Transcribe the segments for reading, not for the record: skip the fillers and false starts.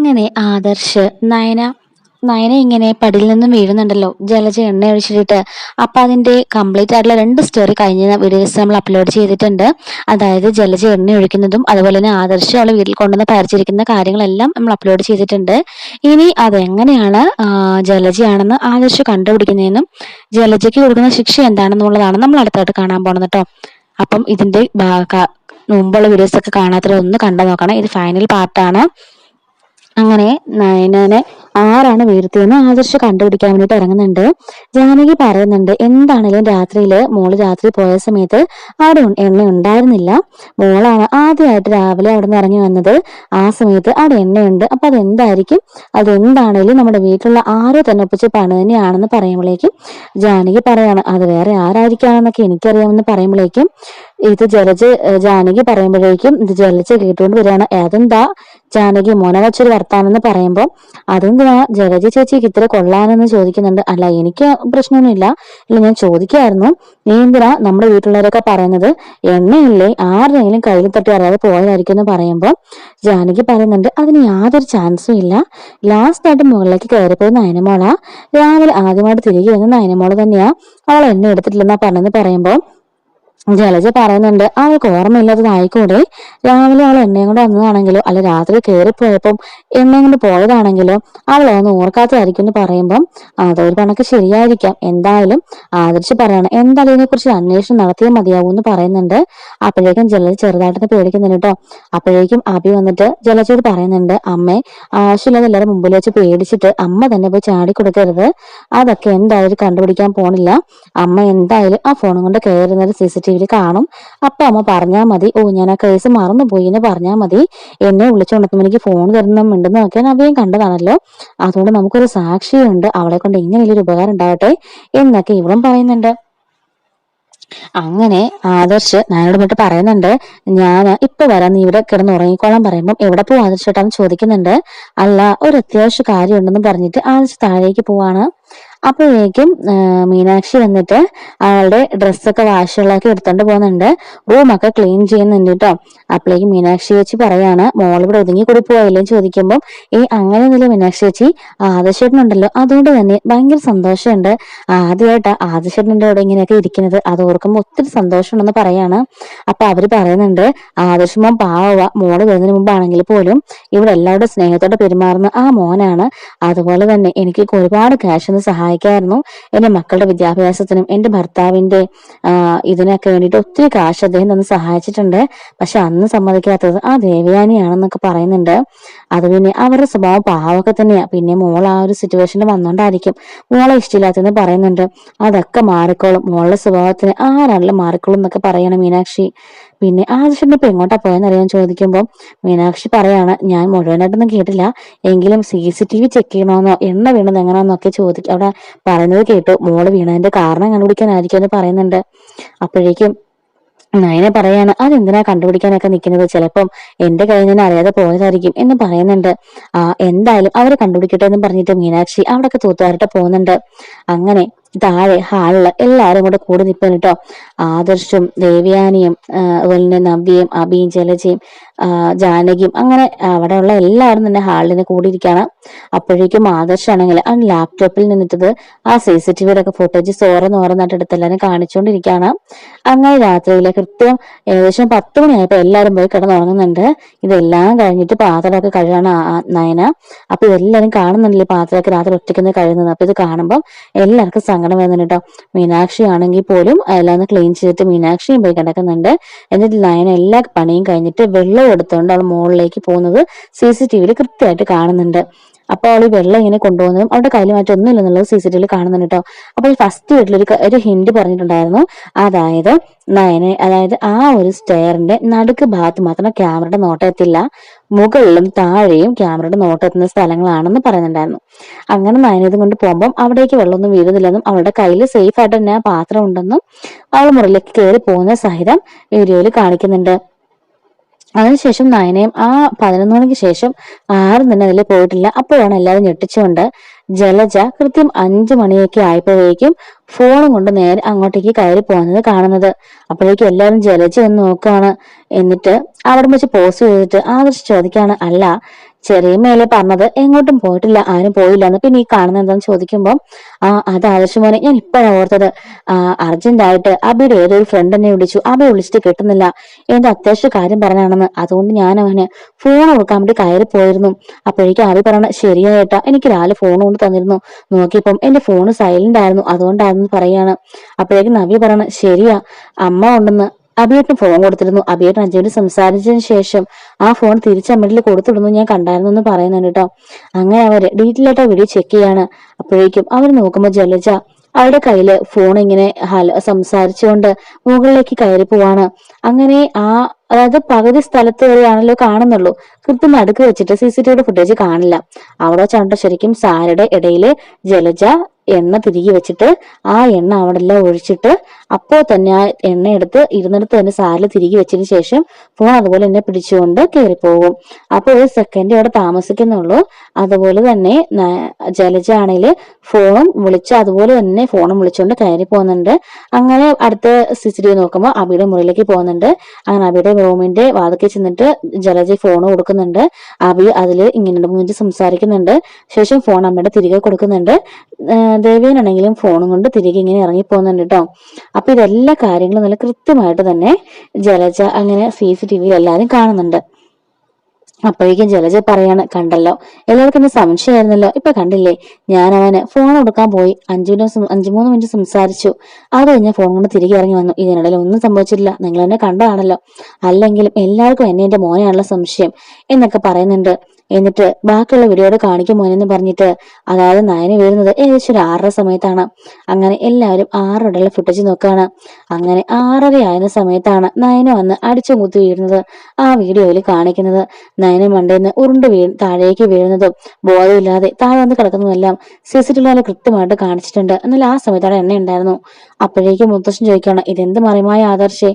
അങ്ങനെ ആദർശ് നയന ഇങ്ങനെ പടിയിൽ നിന്നും വീഴുന്നുണ്ടല്ലോ, ജലജ എണ്ണ ഒഴിച്ചിട്ട്. അപ്പൊ അതിന്റെ കംപ്ലീറ്റ് ആയിട്ടുള്ള 2 സ്റ്റോറി കഴിഞ്ഞ വീഡിയോസ് നമ്മൾ അപ്ലോഡ് ചെയ്തിട്ടുണ്ട്. അതായത് ജലജ എണ്ണ ഒഴിക്കുന്നതും അതുപോലെ തന്നെ ആദർശ് അവളെ വീട്ടിൽ കൊണ്ടുവന്ന് പരിചരിക്കുന്ന കാര്യങ്ങളെല്ലാം നമ്മൾ അപ്ലോഡ് ചെയ്തിട്ടുണ്ട്. ഇനി അതെങ്ങനെയാണ് ജലജയാണെന്ന് ആദർശ് കണ്ടുപിടിക്കുന്നതെന്നും ജലജയ്ക്ക് കൊടുക്കുന്ന ശിക്ഷ എന്താണെന്നുള്ളതാണ് നമ്മൾ അടുത്തായിട്ട് കാണാൻ പോണത് കേട്ടോ. അപ്പം ഇതിന്റെ മുമ്പുള്ള വീഡിയോസ് ഒക്കെ കാണാത്തവരൊന്ന് കണ്ടു നോക്കണം. ഇത് ഫൈനൽ പാർട്ടാണ്. അങ്ങനെ നയനനെ ആരാണ് വീഴ്ത്തിയെന്ന് ആദർശ് കണ്ടുപിടിക്കാൻ വേണ്ടിട്ട് ഇറങ്ങുന്നുണ്ട്. ജാനകി പറയുന്നുണ്ട്, എന്താണേലും മോള് രാത്രി പോയ സമയത്ത് അവിടെ എണ്ണ ഉണ്ടായിരുന്നില്ല. മോളാണ് ആദ്യമായിട്ട് രാവിലെ അവിടെ നിന്ന് ഇറങ്ങി വന്നത്. ആ സമയത്ത് അവിടെ എണ്ണയുണ്ട്. അപ്പൊ അതെന്താണേലും നമ്മുടെ വീട്ടിലുള്ള ആരോ തന്നെ ഒപ്പിച്ച് പണി തന്നെയാണെന്ന് പറയുമ്പോഴേക്കും ജാനകി പറയാണ്, അത് വേറെ ആരായിരിക്കാണെന്നൊക്കെ എനിക്കറിയാമെന്ന് പറയുമ്പോഴേക്കും ജാനകി പറയുമ്പോഴേക്കും ഇത് ജലജ കേട്ടുകൊണ്ട് വരികയാണ്. അതെന്താ ജാനകി മോനെ വെച്ചൊരു വർത്താനെന്ന് പറയുമ്പോൾ അതെന്തിനാ ജലജ ചേച്ചിക്ക് ഇത്ര കൊള്ളാനെന്ന് ചോദിക്കുന്നുണ്ട്. അല്ല, എനിക്ക് പ്രശ്നമൊന്നുമില്ല, ഇല്ല ഞാൻ ചോദിക്കായിരുന്നു, നീ എന്തിനാ നമ്മുടെ വീട്ടിലുള്ളവരൊക്കെ പറയുന്നത് എണ്ണയില്ലേ ആരുടെയെങ്കിലും കയ്യിൽ തട്ടി അറിയാതെ പോയതായിരിക്കും എന്ന് പറയുമ്പോൾ ജാനകി പറയുന്നുണ്ട്, അതിന് യാതൊരു ചാൻസും ഇല്ല. ലാസ്റ്റ് ആയിട്ട് മുകളിലേക്ക് കയറിപ്പോയി നയനമോളാ. രാവിലെ ആദ്യമായിട്ട് തിരികെ വന്ന് നയനമോള് തന്നെയാ. അവൾ എണ്ണ എടുത്തിട്ടില്ലെന്നാ പറഞ്ഞെന്ന് പറയുമ്പോൾ ജലജ പറയുന്നുണ്ട്, അവൾക്ക് ഓർമ്മയില്ലാത്തതായിക്കൂടെ, രാവിലെ അവൾ എണ്ണയും കൊണ്ട് വന്നതാണെങ്കിലോ അല്ല രാത്രി കയറിപ്പോയപ്പം എണ്ണയും കൊണ്ട് പോയതാണെങ്കിലോ അവളൊന്നും ഓർക്കാത്തതായിരിക്കും എന്ന് പറയുമ്പം അതൊരു കണക്ക് ശരിയായിരിക്കാം. എന്തായാലും ആദർശ് പറയണം, എന്തായാലും ഇതിനെ കുറിച്ച് അന്വേഷണം നടത്തിയേ മതിയാവൂ എന്ന് പറയുന്നുണ്ട്. അപ്പോഴേക്കും ജലജ ചെറുതായിട്ടൊന്ന് പേടിക്കുന്നുണ്ട് കേട്ടോ. അപ്പോഴേക്കും അഭി വന്നിട്ട് ജലജയോട് പറയുന്നുണ്ട്, അമ്മേ ആവശ്യമില്ലാതെ എല്ലാവരും മുമ്പിൽ വെച്ച് പേടിച്ചിട്ട് അമ്മ തന്നെ പോയി ചാടിക്കൊടുക്കരുത്. അതൊക്കെ എന്തായാലും കണ്ടുപിടിക്കാൻ പോണില്ല. അമ്മ എന്തായാലും ആ ഫോണും കൊണ്ട് കയറുന്നത് CCTV കാണും. അപ്പൊ അമ്മ പറഞ്ഞാൽ മതി, ഞാൻ ആ കേസ് മറന്നുപോയി എന്ന് പറഞ്ഞാൽ മതി. എന്നെ വിളിച്ചുകൊണ്ടെത്തുമ്പോൾ എനിക്ക് ഫോൺ തരുന്നുണ്ടെന്നൊക്കെ നവ്യം കണ്ടതാണല്ലോ. അതുകൊണ്ട് നമുക്കൊരു സാക്ഷിയുണ്ട്, അവളെ കൊണ്ട് ഇങ്ങനെയൊരു ഉപകാരം ഉണ്ടാവട്ടെ എന്നൊക്കെ ഇവളും പറയുന്നുണ്ട്. അങ്ങനെ ആദർശ് ഞാനോട് പോയിട്ട് പറയുന്നുണ്ട്, ഞാൻ ഇപ്പൊ വരാം, നീ ഇവിടെ കിടന്ന് ഉറങ്ങിക്കോളാൻ പറയുമ്പോൾ എവിടെ പോവും ആദർശേട്ടാന്ന് ചോദിക്കുന്നുണ്ട്. അല്ല, ഒരു അത്യാവശ്യ കാര്യം ഉണ്ടെന്ന് പറഞ്ഞിട്ട് ആദർശ് താഴേക്ക് പോവാണ്. അപ്പോഴേക്കും മീനാക്ഷി വന്നിട്ട് അവളുടെ ഡ്രസ്സൊക്കെ വാഷുകളൊക്കെ എടുത്തോണ്ട് പോകുന്നുണ്ട്. റൂമൊക്കെ ക്ലീൻ ചെയ്യുന്നുണ്ട് കേട്ടോ. അപ്പോഴേക്കും മീനാക്ഷി ചേച്ചി പറയാണ്, മോളിവിടെ ഒതുങ്ങി കൂടി പോയില്ലേ ചോദിക്കുമ്പോൾ അങ്ങനെയൊന്നുമില്ല മീനാക്ഷി ചേച്ചി, ആദർശേട്ടനുണ്ടല്ലോ അതുകൊണ്ട് തന്നെ ഭയങ്കര സന്തോഷമുണ്ട്. ആദ്യമായിട്ടാ ആദർശേട്ടൻ്റെ അവിടെ ഇങ്ങനെയൊക്കെ ഇരിക്കുന്നത്, അത് ഓർക്കുമ്പോൾ ഒത്തിരി സന്തോഷമുണ്ടെന്ന് പറയാണ്. അപ്പൊ അവര് പറയുന്നുണ്ട്, ആദർശമോൻ പാവ, മോള് വരുന്നതിന് മുമ്പാണെങ്കിൽ പോലും ഇവിടെ എല്ലാവരുടെ സ്നേഹത്തോടെ പെരുമാറുന്ന ആ മോനാണ്. അതുപോലെ തന്നെ എനിക്ക് ഒരുപാട് ക്യാഷ് ഒന്ന് സഹായിക്കായിരുന്നു. എന്റെ മക്കളുടെ വിദ്യാഭ്യാസത്തിനും എന്റെ ഭർത്താവിന്റെ ഇതിനൊക്കെ വേണ്ടിയിട്ട് ഒത്തിരി കാശ് അദ്ദേഹം തന്ന് സഹായിച്ചിട്ടുണ്ട്. പക്ഷെ അന്ന് സമ്മതിക്കാത്തത് ആ ദേവയാനിയാണെന്നൊക്കെ പറയുന്നുണ്ട്. അത് പിന്നെ അവരുടെ സ്വഭാവം പാവമൊക്കെ തന്നെയാ. പിന്നെ മോൾ ആ ഒരു സിറ്റുവേഷനിൽ വന്നോണ്ടായിരിക്കും മോളെ ഇഷ്ടമില്ലാത്തെന്ന് പറയുന്നുണ്ട്. അതൊക്കെ മാറിക്കോളും, മോളുടെ സ്വഭാവത്തിന് ആരാണെങ്കിലും മാറിക്കോളും എന്നൊക്കെ പറയണം മീനാക്ഷി. പിന്നെ ആദർശന്റെ ഇപ്പൊ എങ്ങോട്ടാ പോയെന്നറിയാൻ ചോദിക്കുമ്പോൾ മീനാക്ഷി പറയാണ്, ഞാൻ മുഴുവനായിട്ടൊന്നും കേട്ടില്ല, എങ്കിലും CCTV ചെക്ക് ചെയ്യണമെന്നോ എണ്ണ വീണത് എങ്ങനെയാന്നൊക്കെ അവിടെ പറയുന്നത് കേട്ടു. മോള് വീണതിന്റെ കാരണം കണ്ടുപിടിക്കാനായിരിക്കും എന്ന് പറയുന്നുണ്ട്. അപ്പോഴേക്കും നയന പറയാണ്, അതെന്തിനാ കണ്ടുപിടിക്കാനൊക്കെ നിൽക്കുന്നത്, ചിലപ്പം എന്റെ കയ്യിൽ നിന്ന് അറിയാതെ പോയതായിരിക്കും എന്ന് പറയുന്നുണ്ട്. എന്തായാലും അവരെ കണ്ടുപിടിക്കട്ടെ എന്ന് പറഞ്ഞിട്ട് മീനാക്ഷി അവിടൊക്കെ തൂത്തുവാരിട്ട് പോകുന്നുണ്ട്. അങ്ങനെ താഴെ ഹാളില് എല്ലാരും കൂടെ നിൽപ്പൻ കേട്ടോ. ആദർശും ദേവയാനിയും അതുപോലെ തന്നെ നവ്യയും അബിയും ജലജയും ജാനകിയും അങ്ങനെ അവിടെയുള്ള എല്ലാവരും തന്നെ ഹാളിൽ കൂടിയിരിക്കുകയാണ്. അപ്പോഴേക്കും ആദർശാണെങ്കിൽ ആ ലാപ്ടോപ്പിൽ നിന്നിട്ടത് ആ CCTVയുടെ ഒക്കെ ഫുട്ടേജ് ഓരോന്നായിട്ട് എടുത്ത് എല്ലാവരും കാണിച്ചുകൊണ്ടിരിക്കുകയാണ്. അങ്ങനെ രാത്രിയിലെ കൃത്യം ഏകദേശം 10 മണിയായപ്പോ എല്ലാവരും പോയി കിടന്നുറങ്ങുന്നുണ്ട്. ഇതെല്ലാം കഴിഞ്ഞിട്ട് പാത്രമൊക്കെ കഴുകാണ് നയന. അപ്പൊ ഇതെല്ലാരും കാണുന്നുണ്ടല്ലേ പാത്രമൊക്കെ രാത്രി ഒറ്റയ്ക്ക് കഴുകുന്നത്. അപ്പൊ ഇത് കാണുമ്പോൾ എല്ലാവർക്കും സങ്കടം വരുന്നുണ്ട് കേട്ടോ. മീനാക്ഷി ആണെങ്കിൽ പോലും എല്ലാം ക്ലീൻ ചെയ്തിട്ട് മീനാക്ഷിയും പോയി കിടക്കുന്നുണ്ട്. എന്നിട്ട് നയന എല്ലാ പണിയും കഴിഞ്ഞിട്ട് വെള്ളം എടുത്തുകൊണ്ട് അവൾ മുകളിലേക്ക് പോകുന്നത് CCTVയിൽ കൃത്യമായിട്ട് കാണുന്നുണ്ട്. അപ്പൊ അവൾ ഈ വെള്ളം ഇങ്ങനെ കൊണ്ടുപോകുന്നതും അവരുടെ കയ്യിൽ മറ്റൊന്നുമില്ല എന്നുള്ളത് CCTVയിൽ കാണുന്നുണ്ട് കേട്ടോ. അപ്പോൾ ഫസ്റ്റ് വീട്ടിലൊരു ഹിന്റ് പറഞ്ഞിട്ടുണ്ടായിരുന്നു, അതായത് ആ ഒരു സ്റ്റെയറിന്റെ നടുക്ക് ഭാഗത്ത് മാത്രം ക്യാമറയുടെ നോട്ടം എത്തില്ല, മുകളിലും താഴെയും ക്യാമറയുടെ നോട്ടം എത്തുന്ന സ്ഥലങ്ങളാണെന്ന് പറയുന്നുണ്ടായിരുന്നു. അങ്ങനെ നയന ഇത് കൊണ്ട് പോകുമ്പോൾ അവിടേക്ക് വെള്ളമൊന്നും വീഴുന്നില്ലെന്നും അവളുടെ കയ്യിൽ സേഫ് ആയിട്ട് തന്നെ ആ പാത്രം ഉണ്ടെന്നും അവൾ മുറിയിലേക്ക് കയറി പോകുന്ന സഹിതം വീഡിയോയിൽ കാണിക്കുന്നുണ്ട്. അതിനുശേഷം നയനയും ആ 11 മണിക്ക് ശേഷം ആരും തന്നെ അതിൽ പോയിട്ടില്ല. അപ്പോഴാണ് എല്ലാവരും ഞെട്ടിച്ചുകൊണ്ട് ജലജ കൃത്യം 5 മണിയൊക്കെ ആയപ്പോഴേക്കും ഫോണും കൊണ്ട് നേരെ അങ്ങോട്ടേക്ക് കയറി പോകുന്നത് കാണുന്നത്. അപ്പോഴേക്കും എല്ലാവരും ജലജ ഒന്ന് നോക്കുകയാണ്. എന്നിട്ട് അവിടെ വെച്ച് പോസ് ചെയ്തിട്ട് ആദർശ് ചോദിക്കാണ്, അല്ല ചെറിയമ്മയല്ലേ പറഞ്ഞത്, എങ്ങോട്ടും പോയിട്ടില്ല, ആരും പോയില്ല എന്ന്. പിന്നെ ഈ കാണുന്ന എന്താന്ന് ചോദിക്കുമ്പോൾ അത് ആദർശ് മോനെ, ഞാൻ ഇപ്പോഴാണ് ഓർത്തത്. അർജന്റായിട്ട് അബിയുടെ ഏതൊരു ഫ്രണ്ട് എന്നെ വിളിച്ചു, അബി വിളിച്ചിട്ട് കിട്ടുന്നില്ല, എന്റെ അത്യാവശ്യ കാര്യം പറഞ്ഞാണെന്ന്. അതുകൊണ്ട് ഞാൻ അവന് ഫോൺ കൊടുക്കാൻ വേണ്ടി കയറി പോയിരുന്നു. അപ്പോഴേക്കും അബി പറയണ, ശരിയായിട്ടാ, എനിക്ക് രാവിലെ ഫോൺ കൊണ്ട് തന്നിരുന്നു, നോക്കിയപ്പം എന്റെ ഫോണ് സൈലന്റ് ആയിരുന്നു, അതുകൊണ്ടാണെന്ന് പറയാണ്. അപ്പോഴേക്കും നവ്യ പറയണ, ശരിയാ, അമ്മ ഉണ്ടെന്ന് അഭിയേട്ടന് ഫോൺ കൊടുത്തിരുന്നു, അഭിയേട്ടൻ അജയോട് സംസാരിച്ചതിന് ശേഷം ആ ഫോൺ തിരിച്ചമ്മയിൽ കൊടുത്തിടുന്നു ഞാൻ കണ്ടായിരുന്നു എന്ന് പറയുന്നുണ്ട് കേട്ടോ. അങ്ങനെ അവര് ഡീറ്റെയിൽ ആയിട്ട് വീഡിയോ ചെക്ക് ചെയ്യാണ്. അപ്പോഴേക്കും അവർ നോക്കുമ്പോ ജലജ അവരുടെ കയ്യില് ഫോൺ ഇങ്ങനെ സംസാരിച്ചുകൊണ്ട് മുകളിലേക്ക് കയറി പോവാണ്. അങ്ങനെ അതായത് പകുതി സ്ഥലത്ത് വരെയാണല്ലോ കാണുന്നുള്ളൂ, കൃത്യം നടുക്ക് വെച്ചിട്ട് CCTV ഫുട്ടേജ് കാണില്ല. അവിടെ വെച്ചാണ് ശരിക്കും സാരയുടെ ഇടയില് ജലജ എണ്ണ തിരികെ വെച്ചിട്ട് ആ എണ്ണ അവിടെ എല്ലാം ഒഴിച്ചിട്ട് അപ്പോ തന്നെ ആ എണ്ണ എടുത്ത് ഇരുന്നിടത്ത് തന്നെ സാരിൽ തിരികെ വെച്ചതിന് ശേഷം ഫോൺ അതുപോലെ തന്നെ പിടിച്ചുകൊണ്ട് കയറിപ്പോകും. അപ്പൊ ഒരു സെക്കൻഡ് അവിടെ താമസിക്കുന്നുള്ളൂ. അതുപോലെ തന്നെ ജലജ ആണെങ്കില് ഫോണും വിളിച്ച് അതുപോലെ തന്നെ ഫോണും വിളിച്ചുകൊണ്ട് കയറി പോകുന്നുണ്ട്. അങ്ങനെ അടുത്ത CCTV നോക്കുമ്പോൾ അബിയുടെ മുറിയിലേക്ക് പോകുന്നുണ്ട്. അങ്ങനെ അബിയുടെ റൂമിന്റെ വാതിൽക്കൽ ചെന്നിട്ട് ജലജ ഫോൺ കൊടുക്കുന്നുണ്ട്. അബി അതില് ഇങ്ങനെ മുന്നിട്ട് സംസാരിക്കുന്നുണ്ട്. ശേഷം ഫോൺ അമ്മയുടെ തിരികെ കൊടുക്കുന്നുണ്ട്. ദേവേനാണെങ്കിലും ഫോണും കൊണ്ട് തിരികെ ഇങ്ങനെ ഇറങ്ങി പോകുന്നുണ്ട് കേട്ടോ. അപ്പൊ ഇതെല്ലാ കാര്യങ്ങളും നല്ല കൃത്യമായിട്ട് തന്നെ ജലജ അങ്ങനെ CCTV എല്ലാരും കാണുന്നുണ്ട്. അപ്പോഴേക്കും ജലജ പറയാണ്, കണ്ടല്ലോ, എല്ലാവർക്കും ഇന്ന് സംശയമായിരുന്നല്ലോ, ഇപ്പൊ കണ്ടില്ലേ, ഞാൻ അവന് ഫോൺ കൊടുക്കാൻ പോയി, 3 മിനിറ്റ് സംസാരിച്ചു, അത് കഴിഞ്ഞ ഫോൺ കൊണ്ട് തിരികെ ഇറങ്ങി വന്നു, ഇതിനിടയിൽ ഒന്നും സംഭവിച്ചില്ല, നിങ്ങൾ എന്നെ കണ്ടതാണല്ലോ, അല്ലെങ്കിലും എല്ലാവർക്കും എന്നെ എന്റെ മോനെയാണല്ലോ സംശയം എന്നൊക്കെ പറയുന്നുണ്ട്. എന്നിട്ട് ബാക്കിയുള്ള വീഡിയോയോട് കാണിക്കും മോനെന്ന് പറഞ്ഞിട്ട്, അതായത് നയന വീഴുന്നത് ഏകദേശം ഒരു 6:30 സമയത്താണ്. അങ്ങനെ എല്ലാവരും 6:30 ഫുട്ടേജ് നോക്കുകയാണ്. അങ്ങനെ 6:30 ആയിരുന്ന സമയത്താണ് നയന വന്ന് അടിച്ചു കുത്തി വീഴുന്നത് ആ വീഡിയോയിൽ കാണിക്കുന്നത്. നയന മണ്ടേന്ന് താഴേക്ക് വീഴുന്നതും ബോധമില്ലാതെ താഴെ വന്ന് കിടക്കുന്നതെല്ലാം CCTV കൃത്യമായിട്ട് കാണിച്ചിട്ടുണ്ട്. എന്നാൽ ആ സമയത്താണ് എണ്ണ ഉണ്ടായിരുന്നു. അപ്പോഴേക്കും മുത്തശ്ശൻ ചോദിക്കുകയാണ്, ഇതെന്ത് മറിമായ ആദർശേ,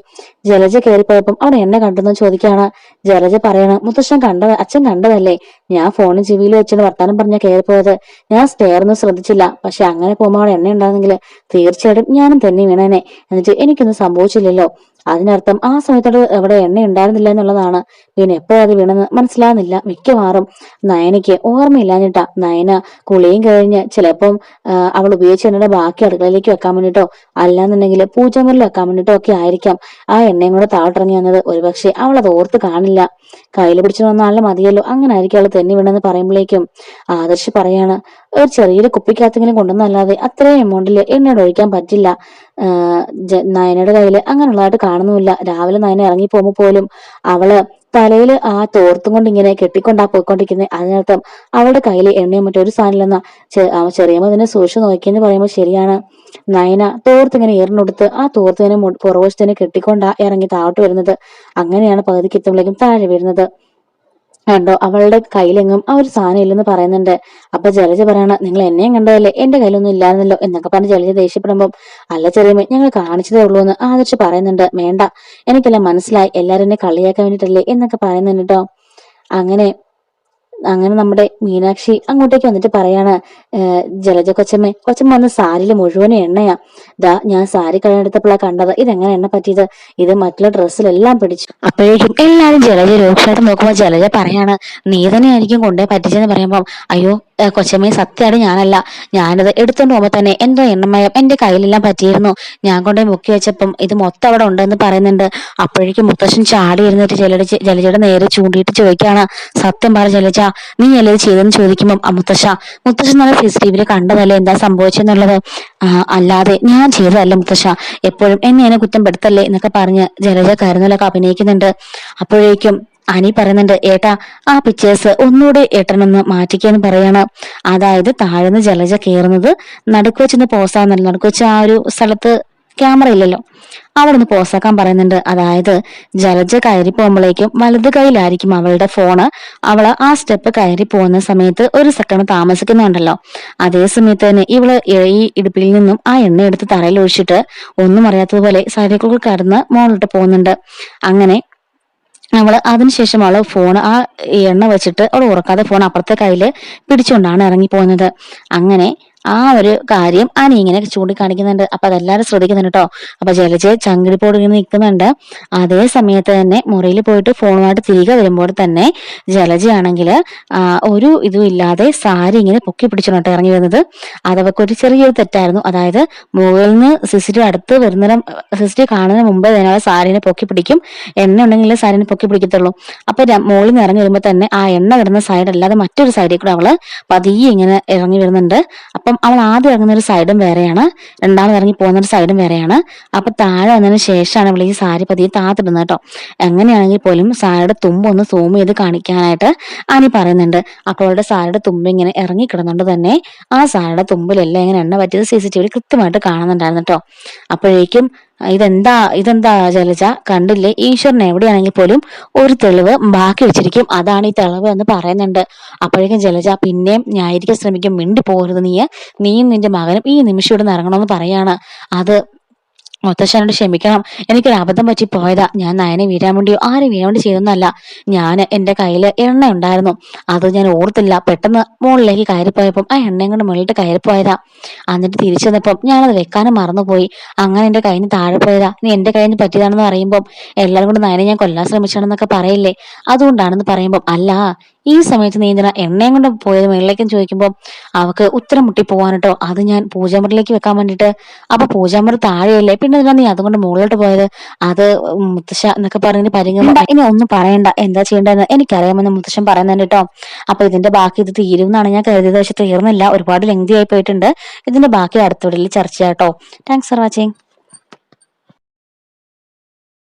ജലജ കയറിപ്പോയപ്പം അവിടെ എണ്ണ കണ്ടെന്ന് ചോദിക്കുകയാണ്. ജലജ പറയണം, മുത്തശ്ശൻ അച്ഛൻ കണ്ടതല്ലേ, ഞാൻ ഫോണിൽ ചെവിയിൽ വെച്ചിട്ട് വർത്താനം പറഞ്ഞ കയറിപ്പോയത്, ഞാൻ സ്റ്റെയറൊന്നും ശ്രദ്ധിച്ചില്ല, പക്ഷെ അങ്ങനെ പോകുമ്പോൾ അവിടെ എണ്ണ ഉണ്ടായിരുന്നെങ്കിൽ തീർച്ചയായിട്ടും ഞാനും തന്നെ വീണേനെ, എന്നിട്ട് എനിക്കൊന്നും സംഭവിച്ചില്ലല്ലോ. അതിനർത്ഥം ആ സമയത്തോട് അവിടെ എണ്ണ ഉണ്ടായിരുന്നില്ല എന്നുള്ളതാണ്. പിന്നെ എപ്പോഴത് വീണെന്ന് മനസ്സിലാകുന്നില്ല. മിക്കവാറും നയനയ്ക്ക് ഓർമ്മയില്ലാഞ്ഞിട്ടാ. നയന കുളിയും കഴിഞ്ഞ് ചിലപ്പം അവൾ ഉപയോഗിച്ച എണ്ണയുടെ ബാക്കി അടുക്കളയിലേക്ക് വെക്കാൻ വേണ്ടിട്ടോ അല്ലാന്നുണ്ടെങ്കിൽ പൂജമുറിൽ വെക്കാൻ വേണ്ടിട്ടോ ഒക്കെ ആയിരിക്കാം ആ എണ്ണയും കൂടെ താഴ്ത്തിറങ്ങി വന്നത്. ഒരുപക്ഷെ അവൾ അത് ഓർത്ത് കാണില്ല, കയ്യിൽ പിടിച്ചു വന്നാലും മതിയല്ലോ, അങ്ങനെ ആയിരിക്കും അവൾ തെന്നി വീണെന്ന് പറയുമ്പോഴേക്കും ആദർശ് പറയാണ്, ഒരു ചെറിയൊരു കുപ്പിക്കകത്തെങ്കിലും കൊണ്ടുവന്നല്ലാതെ അത്രയും എമൗണ്ടിൽ എണ്ണയോട് ഒഴിക്കാൻ പറ്റില്ല. നയനയുടെ കയ്യിൽ അങ്ങനെയുള്ളതായിട്ട് കാണുന്നുമില്ല. രാവിലെ നയന ഇറങ്ങി പോകുമ്പോൾ പോലും അവള് തലയില് ആ തോർത്തും കൊണ്ട് ഇങ്ങനെ കെട്ടിക്കൊണ്ടാ പോയിക്കൊണ്ടിരിക്കുന്നത്. അതിനർത്ഥം അവളുടെ കയ്യിൽ എണ്ണയും മറ്റൊരു സാധനമില്ലെന്ന. ചെറിയമ്മ ഇതിനെ സൂക്ഷിച്ചു നോക്കിയെന്ന് പറയുമ്പോൾ ശരിയാണ്. നയന തോർത്തിങ്ങനെ ഏറിനൊടുത്ത് ആ തോർത്തിനെ പുറവശത്തിനെ കെട്ടിക്കൊണ്ടാ ഇറങ്ങി താഴോട്ട് വരുന്നത്. അങ്ങനെയാണ് പകുതിക്ക് എത്തുമ്പോഴേക്കും താഴെ വരുന്നത്. കണ്ടോ, അവളുടെ കയ്യിലെങ്ങും ആ ഒരു സാധനം ഇല്ലെന്ന് പറയുന്നുണ്ട്. അപ്പൊ ജലജ പറയണ, നിങ്ങൾ എന്നെയും കണ്ടതല്ലേ, എന്റെ കയ്യിലൊന്നും ഇല്ലായിരുന്നല്ലോ എന്നൊക്കെ പറഞ്ഞ് ജലജ ദേഷ്യപ്പെടുമ്പം, അല്ല ചെറിയമ്മ, ഞങ്ങൾ കാണിച്ചതേ ഉള്ളൂ എന്ന് ആദർശ് പറയുന്നുണ്ട്. വേണ്ട, എനിക്കെല്ലാം മനസ്സിലായി, എല്ലാരും എന്നെ കളിയാക്കാൻ വേണ്ടിട്ടല്ലേ എന്നൊക്കെ പറയുന്നുണ്ട് കേട്ടോ. അങ്ങനെ നമ്മുടെ മീനാക്ഷി അങ്ങോട്ടേക്ക് വന്നിട്ട് പറയാണ്, ജലജ കൊച്ചമ്മ വന്ന് സാരിയില് മുഴുവനും എണ്ണയാ, ഞാൻ സാരി കഴിഞ്ഞെടുത്തപ്പോഴാണ് കണ്ടത്, ഇതെങ്ങനെ എണ്ണ പറ്റിയത്, ഇത് മറ്റുള്ള ഡ്രസ്സിലെല്ലാം പിടിച്ചു. അപ്പോഴേക്കും എല്ലാരും ജലജ രൂക്ഷമായിട്ട് നോക്കുമ്പോ ജലജ പറയാണ്, നീ തന്നെ ആയിരിക്കും കൊണ്ടേ പറ്റിച്ചെന്ന് പറയുമ്പോൾ, അയ്യോ കൊച്ചമ്മയെ, സത്യമാണ് ഞാനല്ല, ഞാനത് എടുത്തോണ്ട് പോകുമ്പോ തന്നെ എന്തോ എണ്ണമയം എന്റെ കയ്യിലെല്ലാം പറ്റിയിരുന്നു, ഞാൻ കൊണ്ടേ മുക്കി വെച്ചപ്പം ഇത് മൊത്തം അവിടെ ഉണ്ടെന്ന് പറയുന്നുണ്ട്. അപ്പോഴേക്കും മുത്തശ്ശൻ ചാടി ഇരുന്നിട്ട് ജലജയുടെ നേരെ ചൂണ്ടിയിട്ട് ചോദിക്കുകയാണ്, സത്യം പറ ജലജ, നീ അല്ലേ ചെയ്തെന്ന് ചോദിക്കുമ്പം, മുത്തശ്ശൻ നല്ല CCTV കണ്ടതല്ലേ എന്താ സംഭവിച്ചെന്നുള്ളത്, അല്ലാതെ ഞാൻ ചെയ്തതല്ല മുത്തശ്ശ, എപ്പോഴും എന്നെ കുറ്റം പെടുത്തല്ലേ എന്നൊക്കെ പറഞ്ഞ് ജലജ കരുതലൊക്കെ അഭിനയിക്കുന്നുണ്ട്. അപ്പോഴേക്കും അനി പറയുന്നുണ്ട്, ഏട്ടാ ആ പിക്ചേഴ്സ് ഒന്നുകൂടെ ഏട്ടനൊന്ന് മാറ്റിക്കാന്ന് പറയാണ്. അതായത് താഴ്ന്ന് ജലജ കയറുന്നത് നടുക്ക് വെച്ചൊന്ന് പോസാകുന്നില്ല, നടുക്ക് വെച്ച് ആ ഒരു സ്ഥലത്ത് ക്യാമറ ഇല്ലല്ലോ, അവിടെ നിന്ന് പോസാക്കാൻ പറയുന്നുണ്ട്. അതായത് ജലജ കയറി പോകുമ്പോഴേക്കും വലത് കൈയിലായിരിക്കും അവളുടെ ഫോണ്, അവള് ആ സ്റ്റെപ്പ് കയറി പോകുന്ന സമയത്ത് ഒരു സെക്കൻഡ് താമസിക്കുന്നുണ്ടല്ലോ, അതേ സമയത്ത് തന്നെ ഇവള് ഈ ഇടുപ്പിൽ നിന്നും ആ എണ്ണ എടുത്ത് തറയിൽ ഒഴിച്ചിട്ട് ഒന്നും അറിയാത്തതുപോലെ സൈഡിൽ കടന്ന് മോളിട്ട് പോകുന്നുണ്ട്. അങ്ങനെ അതിനുശേഷം അവള് ഫോൺ ആ എണ്ണ വെച്ചിട്ട് അവൾ ഉറക്കാതെ ഫോൺ അപ്പുറത്തെ കയ്യില് പിടിച്ചുകൊണ്ടാണ് ഇറങ്ങി പോകുന്നത്. അങ്ങനെ ആ ഒരു കാര്യം അനി ഇങ്ങനെ ചൂണ്ടിക്കാണിക്കുന്നുണ്ട്. അപ്പൊ അതെല്ലാരും ശ്രദ്ധിക്കുന്നുണ്ട് കേട്ടോ. അപ്പൊ ജലജ ചങ്കിടിപ്പോട് ഇങ്ങനെ നിൽക്കുന്നുണ്ട്. അതേ സമയത്ത് തന്നെ മുറിയിൽ പോയിട്ട് ഫോണുമായിട്ട് തിരികെ വരുമ്പോൾ തന്നെ ജലജയാണെങ്കിൽ ഒരു ഇതും ഇല്ലാതെ സാരി ഇങ്ങനെ പൊക്കി പിടിച്ചോട്ടോ ഇറങ്ങി വരുന്നത്. അതവർക്ക് ഒരു ചെറിയൊരു തെറ്റായിരുന്നു. അതായത് മുകളിൽ നിന്ന് സിസിറ്റി അടുത്ത് വരുന്നതിനും സിസിറ്റി കാണുന്നതിന് മുമ്പേ തന്നെ സാരിനെ പൊക്കി പിടിക്കും. എണ്ണ ഉണ്ടെങ്കിൽ സാരിനെ പൊക്കി പിടിക്കത്തുള്ളൂ. അപ്പൊ മുകളിൽ നിന്ന് ഇറങ്ങി വരുമ്പോൾ തന്നെ ആ എണ്ണ വരുന്ന സൈഡ് അല്ലാതെ മറ്റൊരു സൈഡിൽ കൂടെ അവള് പതിയെ ഇങ്ങനെ ഇറങ്ങി വരുന്നുണ്ട്. അപ്പം അവൾ ആദ്യം ഇറങ്ങുന്ന ഒരു സൈഡും വേറെയാണ്, രണ്ടാമത് ഇറങ്ങി പോകുന്ന ഒരു സൈഡും വേറെയാണ്. അപ്പൊ താഴെ വന്നതിന് ശേഷമാണ് അവൾ ഈ സാരി പതിയെ താത്തിടുന്നത് കേട്ടോ. എങ്ങനെയാണെങ്കിൽ പോലും സാരിയുടെ തുമ്പ് ഒന്ന് സൂം ചെയ്ത് കാണിക്കാനായിട്ട് അനി പറയുന്നുണ്ട്. അപ്പോൾ അവളുടെ സാരിയുടെ തുമ്പ് ഇങ്ങനെ ഇറങ്ങി കിടന്നുകൊണ്ട് തന്നെ ആ സാരിയുടെ തുമ്പിലെല്ലാം ഇങ്ങനെ എണ്ണ പറ്റിയത് CCTV കൃത്യമായിട്ട് കാണുന്നുണ്ടായിരുന്നു കേട്ടോ. അപ്പോഴേക്കും ഇതെന്താ ജലജ കണ്ടില്ലേ, ഈശ്വരൻ എവിടെയാണെങ്കിൽ പോലും ഒരു തെളിവ് ബാക്കി വെച്ചിരിക്കും, അതാണ് ഈ തെളിവ് എന്ന് പറയുന്നുണ്ട്. അപ്പോഴേക്കും ജലജ പിന്നെയും ന്യായീകരിക്കാൻ ശ്രമിക്കും. മിണ്ടി പോകരുത്, നീയും നിന്റെ മകനും ഈ നിമിഷം ഇവിടെ നിന്ന് ഇറങ്ങണമെന്ന് പറയാണ്. അത് മുത്തശ്ശനോട് ക്ഷമിക്കണം, എനിക്കൊരു അബദ്ധം പറ്റി പോയതാ. ഞാൻ നയനെ വീരാൻ വേണ്ടിയോ ആരെ വീരാൻ വേണ്ടി ചെയ്തൊന്നല്ല. ഞാൻ എന്റെ കയ്യിൽ എണ്ണ ഉണ്ടായിരുന്നു, അത് ഞാൻ ഓർത്തില്ല. പെട്ടെന്ന് മുകളിലേക്ക് കയറിപ്പോയപ്പം ആ എണ്ണയും കൊണ്ട് മുകളിലിട്ട് കയറിപ്പോയതാ. എന്നിട്ട് തിരിച്ചു വന്നപ്പം ഞാനത് വെക്കാനും മറന്നുപോയി. അങ്ങനെ എന്റെ കയ്യിൽ നിന്ന് താഴെ പോയതാ. നീ എന്റെ കയ്യിൽ നിന്ന് പറ്റിയതാണെന്ന് പറയുമ്പം എല്ലാവരും കൂടെ നയനെ ഞാൻ കൊല്ലാൻ ശ്രമിച്ചാണെന്നൊക്കെ പറയില്ലേ, അതുകൊണ്ടാണെന്ന് പറയുമ്പം അല്ല ഈ സമയത്ത് നീ എന്തിനാ എണ്ണയും കൊണ്ട് പോയത് മുകളിലേക്കും ചോദിക്കുമ്പോൾ അവക്ക് ഉത്തരം മുട്ടി പോവാൻ അത് ഞാൻ പൂജാമുറിയിലേക്ക് വെക്കാൻ വേണ്ടിട്ട്. അപ്പൊ പൂജാമുറി താഴെയല്ലേ, പിന്നെ എന്തിനാ നീ അതുകൊണ്ട് മുകളിലോട്ട് പോയത്? അത് മുത്തശ്ശ എന്നൊക്കെ പറഞ്ഞ് പരിങ്ങുമ്പോ ഇനി ഒന്നും പറയണ്ട, എന്താ ചെയ്യേണ്ടതെന്ന് എനിക്കറിയാമെന്ന് മുത്തശ്ശൻ പറയുന്നുണ്ട് കേട്ടോ. അപ്പൊ ഇതിന്റെ ബാക്കി ഇത് തീരും എന്നാണ് ഞാൻ കരുതിയത്. പക്ഷെ തീർന്നില്ല, ഒരുപാട് ലെങ്തി ആയി പോയിട്ടുണ്ട്. ഇതിന്റെ ബാക്കി അടുത്ത വീഡിയോയിൽ ചർച്ച ചെയ്യാം കേട്ടോ. Thanks for watching.